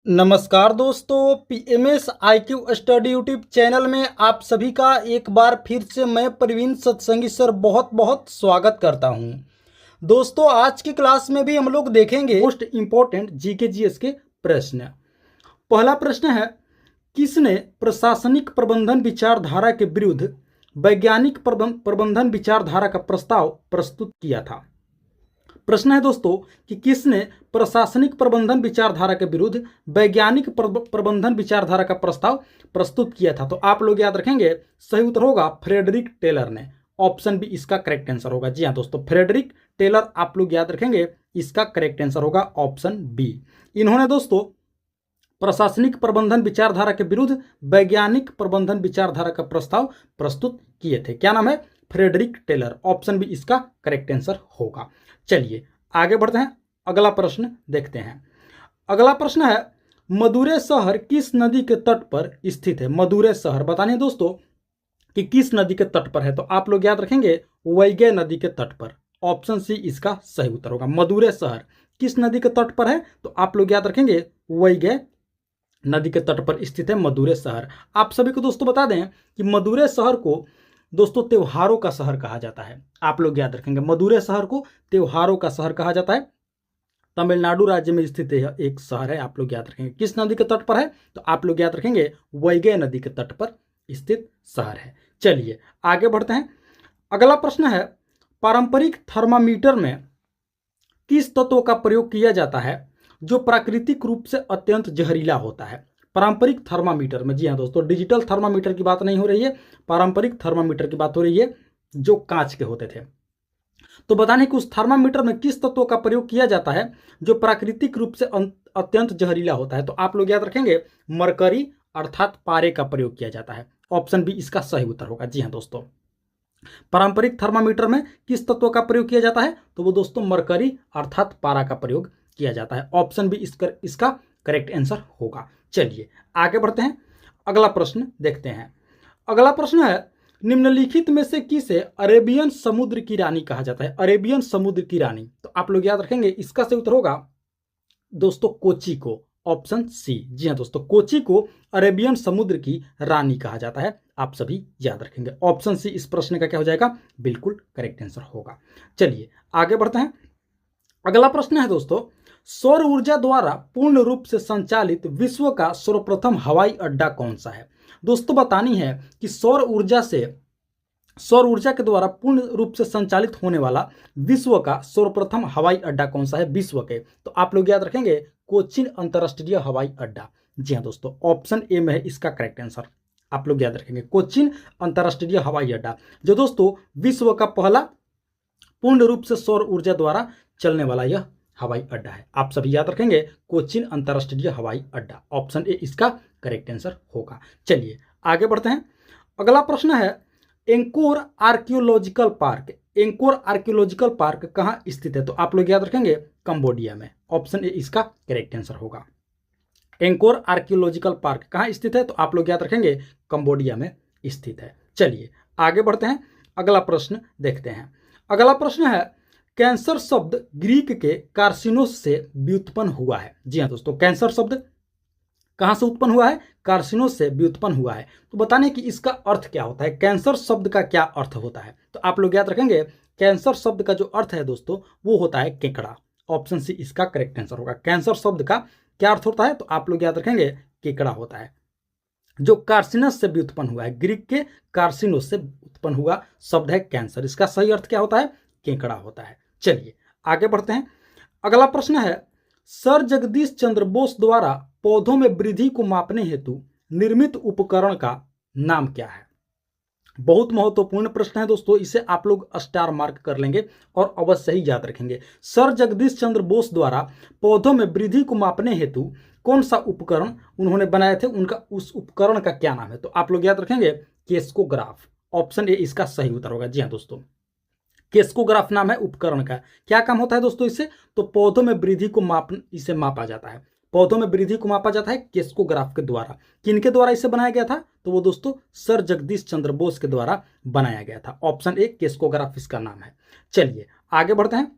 नमस्कार दोस्तों, PMS IQ study YouTube channel में आप सभी का एक बार फिर से मैं प्रवीण सत्संगी सर बहुत बहुत स्वागत करता हूं। दोस्तों, आज की क्लास में भी हम लोग देखेंगे मोस्ट इम्पोर्टेंट जीके जीएस के प्रश्न। पहला प्रश्न है, किसने प्रशासनिक प्रबंधन विचारधारा के विरुद्ध वैज्ञानिक प्रबंधन विचारधारा का प्रस्ताव प्रस्तुत किया था। प्रश्न है दोस्तों कि किसने प्रशासनिक प्रबंधन विचारधारा के विरुद्ध वैज्ञानिक प्रबंधन विचारधारा का प्रस्ताव प्रस्तुत किया था। तो आप लोग याद रखेंगे, सही उत्तर होगा फ्रेडरिक टेलर ने। ऑप्शन बी इसका करेक्ट आंसर होगा। जी हाँ दोस्तों, फ्रेडरिक टेलर आप लोग याद रखेंगे, इसका करेक्ट आंसर होगा ऑप्शन बी। इन्होंने दोस्तों प्रशासनिक प्रबंधन विचारधारा के विरुद्ध वैज्ञानिक प्रबंधन विचारधारा का प्रस्ताव प्रस्तुत किए थे। क्या नाम है? Frederick Taylor. ऑप्शन बी इसका करेक्ट आंसर होगा। चलिए आगे बढ़ते हैं, अगला प्रश्न देखते हैं। अगला प्रश्न है, मदुरै शहर किस नदी के तट पर स्थित है? मदुरै शहर बताने हैं दोस्तों कि किस नदी के तट पर है। तो आप लोग याद रखेंगे वैगै नदी के तट पर। ऑप्शन सी इसका सही उत्तर होगा। मदुरै शहर किस नदी के तट पर है? तो आप लोग याद रखेंगे वैगै नदी के तट पर स्थित है मदुरै शहर। आप सभी को दोस्तों बता दें कि मदुरै शहर को दोस्तों त्योहारों का शहर कहा जाता है। आप लोग याद रखेंगे मदुरै शहर को त्योहारों का शहर कहा जाता है। तमिलनाडु राज्य में स्थित एक शहर है। आप लोग याद रखेंगे किस नदी के तट पर है? तो आप लोग याद रखेंगे वैगै नदी के तट पर स्थित शहर है। चलिए आगे बढ़ते हैं। अगला प्रश्न है, पारंपरिक थर्मामीटर में किस तत्व का प्रयोग किया जाता है जो प्राकृतिक रूप से अत्यंत जहरीला होता है? पारंपरिक थर्मामीटर में, जी हाँ दोस्तों, डिजिटल थर्मामीटर की बात नहीं हो रही है, पारंपरिक थर्मामीटर की बात हो रही है जो कांच के होते थे। तो बताने कि उस थर्मामीटर में किस तत्व का प्रयोग किया जाता है जो प्राकृतिक रूप से अत्यंत जहरीला होता है? तो आप लोग याद रखेंगे मरकरी अर्थात पारे का प्रयोग किया जाता है। ऑप्शन बी इसका सही उत्तर होगा। जी हाँ दोस्तों, पारंपरिक थर्मामीटर में किस तत्व का प्रयोग किया जाता है? तो वो दोस्तों मरकरी अर्थात पारा का प्रयोग किया जाता है। ऑप्शन बी इसका करेक्ट आंसर होगा। चलिए आगे बढ़ते हैं, अगला प्रश्न देखते हैं। अगला प्रश्न है, निम्नलिखित में से किसे अरेबियन समुद्र की रानी कहा जाता है? अरेबियन समुद्र की रानी, तो आप लोग याद रखेंगे इसका सही उत्तर होगा दोस्तों कोची को। Option C. जी हाँ दोस्तों, कोची को अरेबियन समुद्र की रानी कहा जाता है। आप सभी याद रखेंगे ऑप्शन सी इस प्रश्न का क्या हो जाएगा? बिल्कुल करेक्ट आंसर होगा। चलिए आगे बढ़ते हैं। अगला प्रश्न है दोस्तों, सौर ऊर्जा द्वारा पूर्ण रूप से संचालित विश्व का सर्वप्रथम हवाई अड्डा कौन सा है? दोस्तों बतानी है कि सौर ऊर्जा के द्वारा पूर्ण रूप से संचालित होने वाला विश्व का सर्वप्रथम हवाई अड्डा कौन सा है विश्व के? तो आप लोग याद रखेंगे कोचीन अंतरराष्ट्रीय हवाई अड्डा। जी हाँ दोस्तों, ऑप्शन ए में है इसका करेक्ट आंसर। आप लोग याद रखेंगे कोचीन अंतरराष्ट्रीय हवाई अड्डा, जो दोस्तों विश्व का पहला पूर्ण रूप से सौर ऊर्जा द्वारा चलने वाला यह हवाई अड्डा है। आप सभी याद रखेंगे कोचीन अंतरराष्ट्रीय हवाई अड्डा। ऑप्शन ए इसका करेक्ट आंसर होगा। चलिए आगे बढ़ते हैं। अगला प्रश्न है, anchor archaeological park. Anchor archaeological park कहाँ स्थित है? तो आप लोग याद रखेंगे कंबोडिया में। ऑप्शन ए इसका करेक्ट आंसर होगा। एंकोर आर्कियोलॉजिकल पार्क कहाँ स्थित है? तो आप लोग याद रखेंगे कंबोडिया में स्थित है। चलिए आगे बढ़ते हैं, अगला प्रश्न देखते हैं। अगला प्रश्न है, कैंसर शब्द ग्रीक के कार्सिनोस से व्युत्पन्न हुआ है। जी हाँ दोस्तों, कैंसर शब्द कहां से उत्पन्न हुआ है? कार्सिनोस से व्युत्पन्न हुआ है। तो बताने कि इसका अर्थ क्या होता है, कैंसर शब्द का क्या अर्थ होता है? तो आप लोग याद रखेंगे कैंसर शब्द का जो अर्थ है दोस्तों वो होता है केकड़ा। ऑप्शन सी इसका करेक्ट आंसर होगा। कैंसर शब्द का क्या अर्थ होता है? तो आप लोग याद रखेंगे केकड़ा होता है, जो कार्सिनस से व्युत्पन्न हुआ है। ग्रीक के कार्सिनोस से उत्पन्न हुआ शब्द है कैंसर। इसका सही अर्थ क्या होता है? केकड़ा होता है। चलिए आगे बढ़ते हैं। अगला प्रश्न है, सर जगदीश चंद्र बोस द्वारा पौधों में वृद्धि को मापने हेतु निर्मित उपकरण का नाम क्या है? बहुत महत्वपूर्ण प्रश्न है दोस्तों, इसे आप लोग स्टार मार्क कर लेंगे और अवश्य ही याद रखेंगे। सर जगदीश चंद्र बोस द्वारा पौधों में वृद्धि को मापने हेतु कौन सा उपकरण उन्होंने बनाए थे, उनका उस उपकरण का क्या नाम है? तो आप लोग याद रखेंगे केस्कोग्राफ। ऑप्शन ए इसका सही उत्तर होगा। जी हाँ दोस्तों, केस्कोग्राफ नाम है उपकरण का। क्या काम होता है दोस्तों इससे? तो पौधों में वृद्धि को इसे मापा जाता है। पौधों में वृद्धि को मापा जाता है केस्कोग्राफ के द्वारा। किनके द्वारा इसे बनाया गया था? तो वो दोस्तों सर जगदीश चंद्र बोस के द्वारा बनाया गया था। ऑप्शन ए केस्कोग्राफ इसका नाम है। चलिए आगे बढ़ते हैं।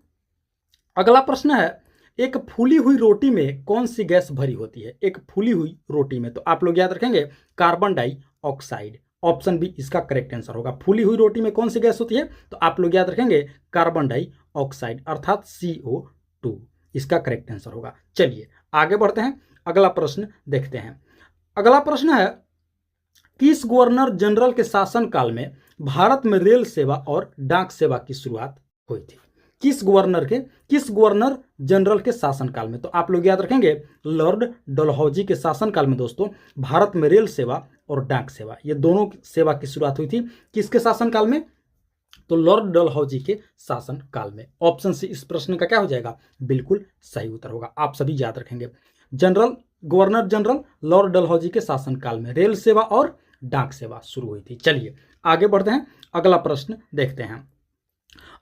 अगला प्रश्न है, एक फूली हुई रोटी में कौन सी गैस भरी होती है? एक फूली हुई रोटी में, तो आप लोग याद रखेंगे कार्बन डाइऑक्साइड। ऑप्शन बी इसका करेक्ट आंसर होगा। फूली हुई रोटी में कौन सी गैस होती है? तो आप लोग याद रखेंगे कार्बन डाइऑक्साइड अर्थात CO2 इसका करेक्ट आंसर होगा। चलिए आगे बढ़ते हैं, अगला प्रश्न देखते हैं। अगला प्रश्न है, किस गवर्नर जनरल के शासनकाल में भारत में रेल सेवा और डाक सेवा की शुरुआत हुई थी? किस गवर्नर जनरल के शासनकाल में? तो आप लोग याद रखेंगे लॉर्ड डलहौजी के शासनकाल में दोस्तों भारत में रेल सेवा और डाक सेवा, ये दोनों सेवा की शुरुआत हुई थी। किसके शासनकाल में? तो लॉर्ड डलहौजी के शासनकाल में। ऑप्शन सी इस प्रश्न का क्या हो जाएगा? बिल्कुल सही उत्तर होगा। आप सभी याद रखेंगे गवर्नर जनरल लॉर्ड डलहौजी के शासनकाल में रेल सेवा और डाक सेवा शुरू हुई थी। चलिए आगे बढ़ते हैं, अगला प्रश्न देखते हैं।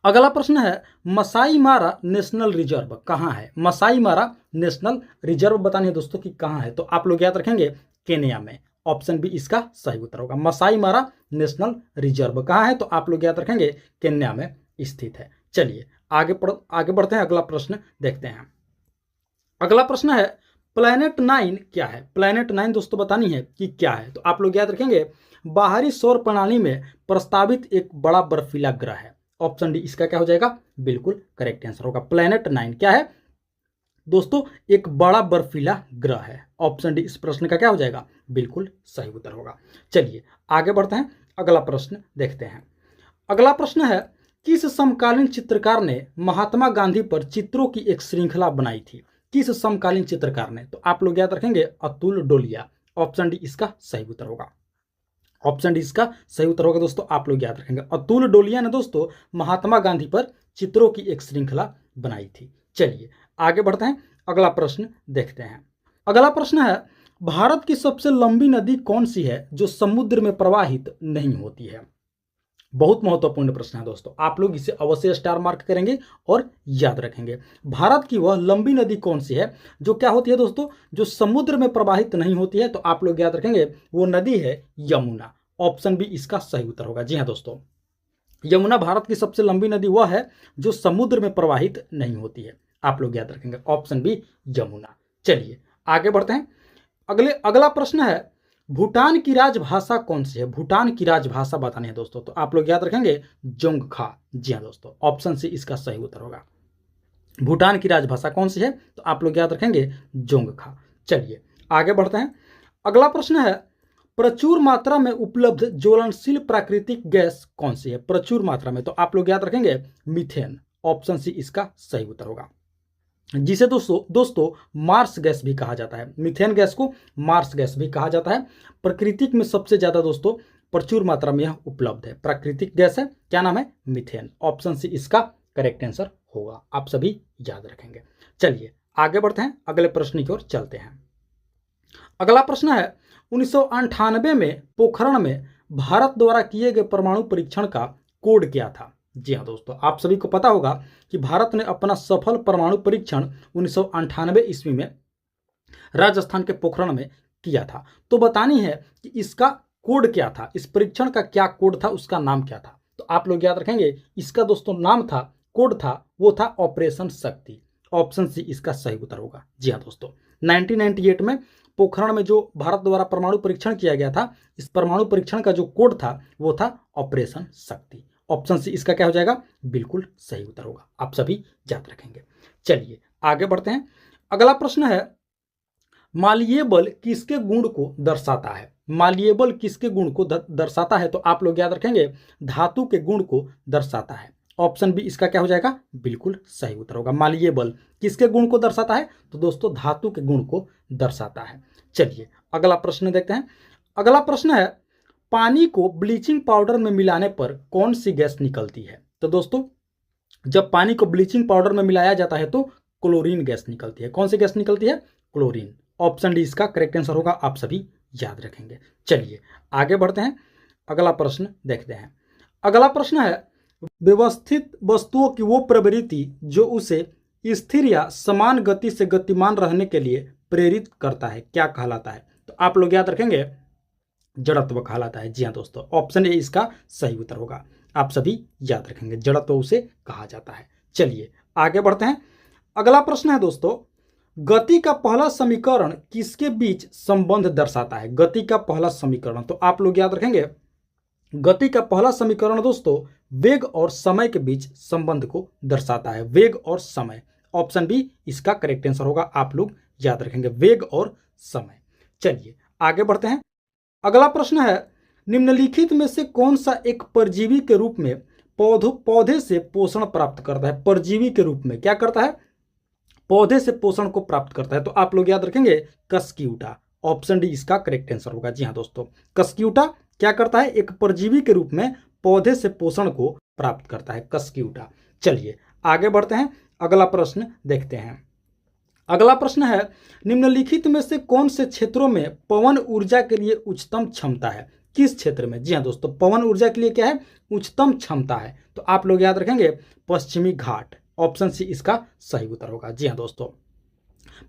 अगला प्रश्न है, मसाई मारा नेशनल रिजर्व कहाँ है? मसाई मारा नेशनल रिजर्व बतानी है दोस्तों कि कहाँ है, तो आप लोग याद रखेंगे केन्या में। ऑप्शन बी इसका सही उत्तर होगा। मसाई मारा नेशनल रिजर्व कहाँ है? तो आप लोग याद रखेंगे केन्या में स्थित है। चलिए आगे बढ़ते हैं, अगला प्रश्न देखते हैं। अगला प्रश्न है, प्लैनेट 9 क्या है? प्लैनेट 9 दोस्तों बतानी है कि क्या है, तो आप लोग याद रखेंगे बाहरी सौर प्रणाली में प्रस्तावित एक बड़ा बर्फीला ग्रह है। ऑप्शन डी इसका क्या हो जाएगा? बिल्कुल करेक्ट आंसर होगा। प्लैनेट 9 क्या है दोस्तों? एक बड़ा बर्फीला ग्रह है। ऑप्शन डी इस प्रश्न का क्या हो जाएगा? बिल्कुल सही उत्तर होगा। चलिए आगे बढ़ते हैं, अगला प्रश्न देखते हैं। अगला प्रश्न है, किस समकालीन चित्रकार ने महात्मा गांधी पर चित्रों की एक श्रृंखला बनाई थी? किस समकालीन चित्रकार ने? तो आप लोग याद रखेंगे अतुल डोलिया। ऑप्शन डी इसका सही उत्तर होगा। ऑप्शन डी इसका सही उत्तर होगा दोस्तों, आप लोग याद रखेंगे अतुल डोलिया ने दोस्तों महात्मा गांधी पर चित्रों की एक श्रृंखला बनाई थी। चलिए आगे बढ़ते हैं, अगला प्रश्न देखते हैं। अगला प्रश्न है, भारत की सबसे लंबी नदी कौन सी है जो समुद्र में प्रवाहित नहीं होती है? बहुत महत्वपूर्ण प्रश्न है दोस्तों, आप लोग इसे अवश्य स्टार मार्क करेंगे और याद रखेंगे। भारत की वह लंबी नदी कौन सी है जो क्या होती है दोस्तों? जो समुद्र में प्रवाहित नहीं होती है, तो आप लोग याद रखेंगे वो नदी है यमुना। ऑप्शन बी इसका सही उत्तर होगा। जी हाँ दोस्तों, यमुना भारत की सबसे लंबी नदी वह है जो समुद्र में प्रवाहित नहीं होती है। आप लोग याद रखेंगे ऑप्शन बी यमुना। चलिए आगे बढ़ते हैं, अगला प्रश्न है, भूटान की राजभाषा कौन सी है? भूटान की राजभाषा बतानी है दोस्तों, तो आप लोग याद रखेंगे जोंगखा। जी हाँ दोस्तों, ऑप्शन सी इसका सही उत्तर होगा। भूटान की राजभाषा कौन सी है? तो आप लोग याद रखेंगे जोंगखा। चलिए आगे बढ़ते हैं, अगला प्रश्न है, प्रचुर मात्रा में उपलब्ध ज्वलनशील प्राकृतिक गैस कौन सी है? प्रचुर मात्रा में, तो आप लोग याद रखेंगे मीथेन। ऑप्शन सी इसका सही उत्तर होगा, जिसे दोस्तों मार्स गैस भी कहा जाता है। मीथेन गैस को मार्स गैस भी कहा जाता है। प्राकृतिक में सबसे ज्यादा दोस्तों प्रचुर मात्रा में यह उपलब्ध है। प्राकृतिक गैस है, क्या नाम है? मीथेन। ऑप्शन सी इसका करेक्ट आंसर होगा, आप सभी याद रखेंगे। चलिए आगे बढ़ते हैं, अगले प्रश्न की ओर चलते हैं। अगला प्रश्न है, 1998 में पोखरण में भारत द्वारा किए गए परमाणु परीक्षण का कोड क्या था? जी हाँ दोस्तों, आप सभी को पता होगा कि भारत ने अपना सफल परमाणु परीक्षण 1998 ईस्वी में राजस्थान के पोखरण में किया था। तो बतानी है कि इसका कोड क्या था, इस परीक्षण का क्या कोड था, उसका नाम क्या था? तो आप लोग याद रखेंगे इसका दोस्तों नाम था, कोड था, वो था ऑपरेशन शक्ति। ऑप्शन सी इसका सही उत्तर होगा। जी हाँ दोस्तों, 1998 में पोखरण में जो भारत द्वारा परमाणु परीक्षण किया गया था, इस परमाणु परीक्षण का जो कोड था वो था ऑपरेशन शक्ति। ऑप्शन सी इसका क्या हो जाएगा? बिल्कुल सही उत्तर होगा, आप सभी याद रखेंगे। चलिए आगे बढ़ते हैं, अगला प्रश्न है, माल्येबल किसके गुण को दर्शाता है? माल्येबल किसके गुण को दर्शाता है? तो आप लोग याद रखेंगे धातु के गुण को दर्शाता है। ऑप्शन बी इसका क्या हो जाएगा? बिल्कुल सही उत्तर होगा। माल्येबल किसके गुण को दर्शाता है? तो दोस्तों धातु के गुण को दर्शाता है। चलिए अगला प्रश्न देखते हैं। अगला प्रश्न है, पानी को ब्लीचिंग पाउडर में मिलाने पर कौन सी गैस निकलती है? तो दोस्तों जब पानी को ब्लीचिंग पाउडर में मिलाया जाता है तो क्लोरीन गैस निकलती है। कौन सी गैस निकलती है? क्लोरीन। ऑप्शन डी इसका करेक्ट आंसर होगा, आप सभी याद रखेंगे। चलिए आगे बढ़ते हैं, अगला प्रश्न देखते हैं। अगला प्रश्न है, व्यवस्थित वस्तुओं की वो प्रवृत्ति जो उसे स्थिर या समान गति से गतिमान रहने के लिए प्रेरित करता है, क्या कहलाता है? तो आप लोग याद रखेंगे जड़त्व कहलाता है। जी हाँ दोस्तों, ऑप्शन ए इसका सही उत्तर होगा, आप सभी याद रखेंगे, जड़त्व उसे कहा जाता है। चलिए आगे बढ़ते हैं, अगला प्रश्न है दोस्तों, गति का पहला समीकरण किसके बीच संबंध दर्शाता है? गति का पहला समीकरण, तो आप लोग याद रखेंगे गति का पहला समीकरण दोस्तों वेग और समय के बीच संबंध को दर्शाता है। वेग और समय, ऑप्शन बी इसका करेक्ट आंसर होगा। आप लोग याद रखेंगे वेग और समय। चलिए आगे बढ़ते हैं। अगला प्रश्न है, निम्नलिखित में से कौन सा एक परजीवी के रूप में पौधे से पोषण प्राप्त करता है? परजीवी के रूप में क्या करता है? पौधे से पोषण को प्राप्त करता है। तो आप लोग याद रखेंगे कस्क्यूटा, ऑप्शन डी इसका करेक्ट आंसर होगा। जी हाँ दोस्तों, कस्क्यूटा क्या करता है? एक परजीवी के रूप में पौधे से पोषण को प्राप्त करता है, कस्क्यूटा। चलिए आगे बढ़ते हैं, अगला प्रश्न देखते हैं। अगला प्रश्न है, निम्नलिखित में से कौन से क्षेत्रों में पवन ऊर्जा के लिए उच्चतम क्षमता है? किस क्षेत्र में? जी हाँ दोस्तों, पवन ऊर्जा के लिए क्या है? उच्चतम क्षमता है। तो आप लोग याद रखेंगे पश्चिमी घाट, ऑप्शन सी इसका सही उत्तर होगा। जी हाँ दोस्तों,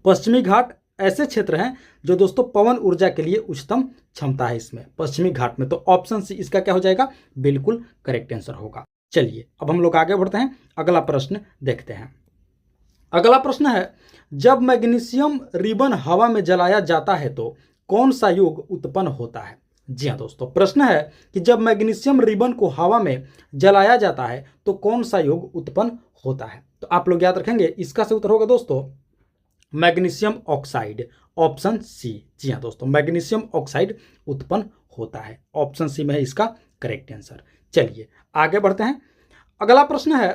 पश्चिमी घाट ऐसे क्षेत्र हैं जो दोस्तों पवन ऊर्जा के लिए उच्चतम क्षमता है इसमें, पश्चिमी घाट में। तो ऑप्शन सी इसका क्या हो जाएगा? बिल्कुल करेक्ट आंसर होगा। चलिए अब हम लोग आगे बढ़ते हैं, अगला प्रश्न देखते हैं। अगला प्रश्न है, जब मैग्नीशियम रिबन हवा में जलाया जाता है तो कौन सा योग उत्पन्न होता है? जी हाँ दोस्तों, प्रश्न है कि जब मैग्नीशियम रिबन को हवा में जलाया जाता है तो कौन सा योग उत्पन्न होता है? तो आप लोग याद रखेंगे इसका सही उत्तर होगा दोस्तों मैग्नीशियम ऑक्साइड, ऑप्शन सी। जी हाँ दोस्तों, मैग्नीशियम ऑक्साइड उत्पन्न होता है, ऑप्शन सी में है इसका करेक्ट आंसर। चलिए आगे बढ़ते हैं। अगला प्रश्न है,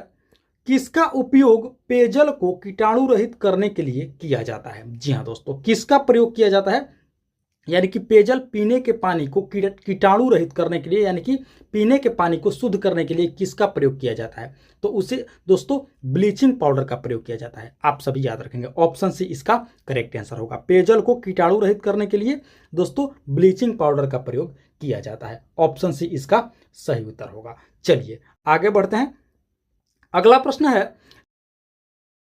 किसका उपयोग पेयजल को कीटाणु रहित करने के लिए किया जाता है? जी हाँ दोस्तों, किसका प्रयोग किया जाता है? यानी कि पेयजल पीने के पानी को कीटाणु रहित करने के लिए, यानी कि पीने के पानी को शुद्ध करने के लिए किसका प्रयोग किया जाता है? तो उसे दोस्तों ब्लीचिंग पाउडर का प्रयोग किया जाता है। आप सभी याद रखेंगे, ऑप्शन सी इसका करेक्ट आंसर होगा। पेयजल को कीटाणु रहित करने के लिए दोस्तों ब्लीचिंग पाउडर का प्रयोग किया जाता है, ऑप्शन सी इसका सही उत्तर होगा। चलिए आगे बढ़ते हैं। अगला प्रश्न है,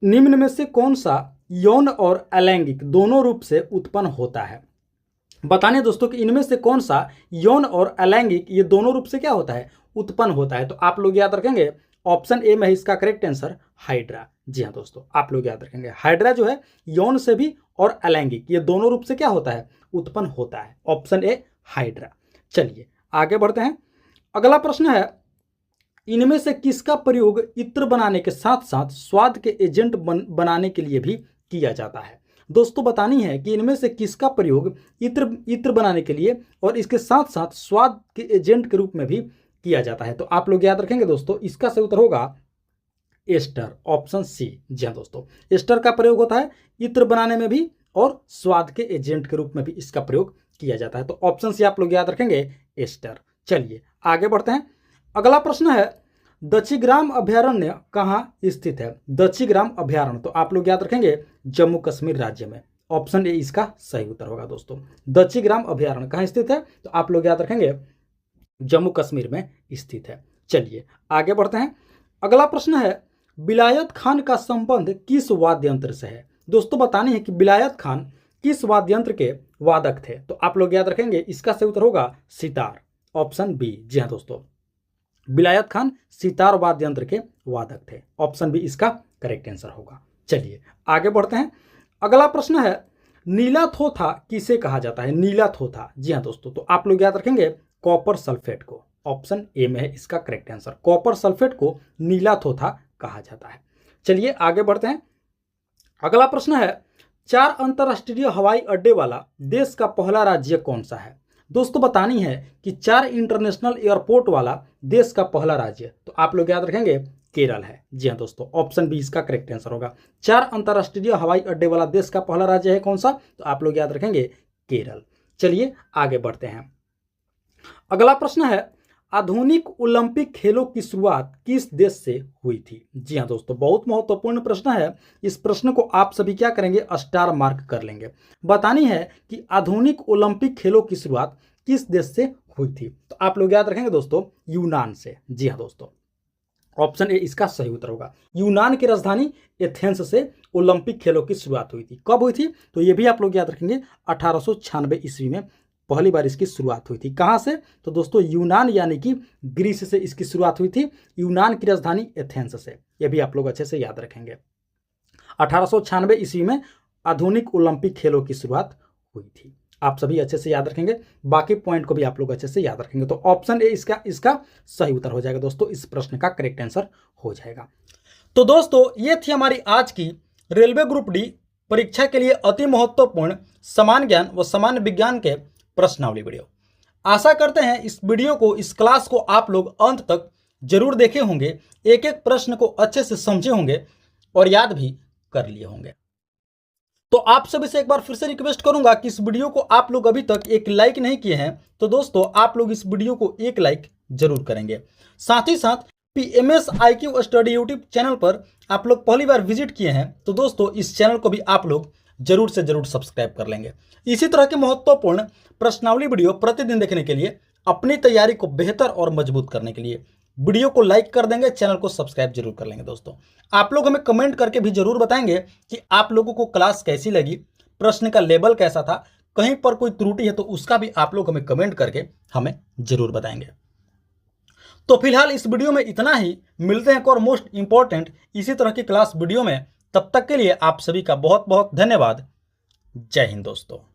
निम्न में से कौन सा यौन और अलैंगिक दोनों रूप से उत्पन्न होता है? बताने दोस्तों कि इनमें से कौन सा यौन और अलैंगिक ये दोनों रूप से क्या होता है? उत्पन्न होता है। तो आप लोग याद रखेंगे ऑप्शन ए में है इसका करेक्ट आंसर हाइड्रा। जी हाँ दोस्तों, आप लोग याद रखेंगे हाइड्रा जो है यौन से भी और अलैंगिक ये दोनों रूप से क्या होता है? उत्पन्न होता है, ऑप्शन ए हाइड्रा। चलिए आगे बढ़ते हैं। अगला प्रश्न है, इनमें से किसका प्रयोग इत्र बनाने के साथ साथ स्वाद के एजेंट बनाने के लिए भी किया जाता है? दोस्तों बतानी है कि इनमें से किसका प्रयोग इत्र बनाने के लिए और इसके साथ साथ स्वाद के एजेंट के रूप में भी किया जाता है। तो आप लोग याद रखेंगे दोस्तों इसका सही उत्तर होगा एस्टर, ऑप्शन सी। जी हाँ दोस्तों, एस्टर का प्रयोग होता है इत्र बनाने में भी और स्वाद के एजेंट के रूप में भी इसका प्रयोग किया जाता है। तो ऑप्शन सी आप लोग याद रखेंगे एस्टर। चलिए आगे बढ़ते हैं। अगला प्रश्न है, दक्षिग्राम अभयारण्य कहाँ स्थित है? दक्षिग्राम अभयारण्य, तो आप लोग याद रखेंगे जम्मू कश्मीर राज्य में, ऑप्शन ए इसका सही उत्तर होगा दोस्तों। दक्षिग्राम अभयारण्य कहाँ स्थित है? तो आप लोग याद रखेंगे जम्मू कश्मीर में स्थित है। चलिए आगे बढ़ते हैं। अगला प्रश्न है, विलायत खान का संबंध किस वाद्य यंत्र से है? दोस्तों बतानी है कि विलायत खान किस वाद्य यंत्र के वादक थे? तो आप लोग याद रखेंगे इसका सही उत्तर होगा सितार, ऑप्शन बी। जी हाँ दोस्तों, विलायत खान सितार वाद्य यंत्र के वादक थे, ऑप्शन बी इसका करेक्ट आंसर होगा। चलिए आगे बढ़ते हैं। अगला प्रश्न है, नीला थोथा किसे कहा जाता है? नीला थोथा, जी हाँ दोस्तों, तो आप लोग याद रखेंगे कॉपर सल्फेट को, ऑप्शन ए में है इसका करेक्ट आंसर। कॉपर सल्फेट को नीला थोथा कहा जाता है। चलिए आगे बढ़ते हैं। अगला प्रश्न है, 4 अंतरराष्ट्रीय हवाई अड्डे वाला देश का पहला राज्य कौन सा है? दोस्तों बतानी है कि 4 इंटरनेशनल एयरपोर्ट वाला देश का पहला राज्य, तो आप लोग याद रखेंगे केरल है। जी हाँ दोस्तों, ऑप्शन बी इसका करेक्ट आंसर होगा। 4 अंतरराष्ट्रीय हवाई अड्डे वाला देश का पहला राज्य है कौन सा? तो आप लोग याद रखेंगे केरल। चलिए आगे बढ़ते हैं। अगला प्रश्न है, आधुनिक ओलंपिक खेलों की शुरुआत किस देश से हुई थी? जी हाँ दोस्तों, बहुत महत्वपूर्ण प्रश्न है। इस प्रश्न को आप सभी क्या करेंगे? स्टार मार्क कर लेंगे। बतानी है कि आधुनिक ओलंपिक खेलों की शुरुआत किस देश से हुई थी? तो आप लोग याद रखेंगे दोस्तों यूनान से। जी हाँ दोस्तों, ऑप्शन ए इसका सही उत्तर होगा। यूनान की राजधानी एथेंस से ओलंपिक खेलों की शुरुआत हुई थी। कब हुई थी? तो ये भी आप लोग याद रखेंगे 1896 ईस्वी में पहली बार इसकी शुरुआत हुई थी। कहाँ से? तो दोस्तों यूनान यानी कि ग्रीस से इसकी शुरुआत हुई थी। यूनान की राजधानी एथेंस से, यह भी आप लोग अच्छे से याद रखेंगे। 1896 ईस्वी में आधुनिक ओलंपिक खेलों की शुरुआत हुई थी। आप सभी अच्छे से याद रखेंगे, बाकी पॉइंट को भी आप लोग अच्छे से याद रखेंगे। तो ऑप्शन ए इसका सही उत्तर हो जाएगा दोस्तों, इस प्रश्न का करेक्ट आंसर हो जाएगा। तो दोस्तों ये थी हमारी आज की रेलवे ग्रुप डी परीक्षा के लिए अति महत्वपूर्ण समान ज्ञान व सामान्य विज्ञान के प्रश्नावली वीडियो। आशा करते हैं इस वीडियो को, इस क्लास को आप लोग अंत तक जरूर देखे होंगे, एक एक प्रश्न को अच्छे से समझे होंगे और याद भी कर लिए होंगे। तो आप सभी से एक बार फिर से रिक्वेस्ट करूंगा कि इस वीडियो को आप लोग अभी तक एक लाइक नहीं किए हैं तो दोस्तों आप लोग इस वीडियो को एक लाइक जरूर करेंगे। साथ ही साथ PMS IQ study YouTube channel पर आप लोग पहली बार विजिट किए हैं तो दोस्तों इस चैनल को भी आप लोग जरूर से जरूर सब्सक्राइब कर लेंगे। इसी तरह के महत्वपूर्ण प्रश्नावली वीडियो प्रतिदिन देखने के लिए, अपनी तैयारी को बेहतर और मजबूत करने के लिए वीडियो को लाइक कर देंगे, चैनल को सब्सक्राइब जरूर कर लेंगे। दोस्तों आप लोग हमें कमेंट करके भी जरूर बताएंगे कि आप लोगों को क्लास कैसी लगी, प्रश्न का लेवल कैसा था, कहीं पर कोई त्रुटि है तो उसका भी आप लोग हमें कमेंट करके हमें जरूर बताएंगे। तो फिलहाल इस वीडियो में इतना ही, मिलते हैं एक और मोस्ट इंपॉर्टेंट इसी तरह की क्लास वीडियो में। तब तक के लिए आप सभी का बहुत बहुत धन्यवाद। जय हिंद दोस्तों।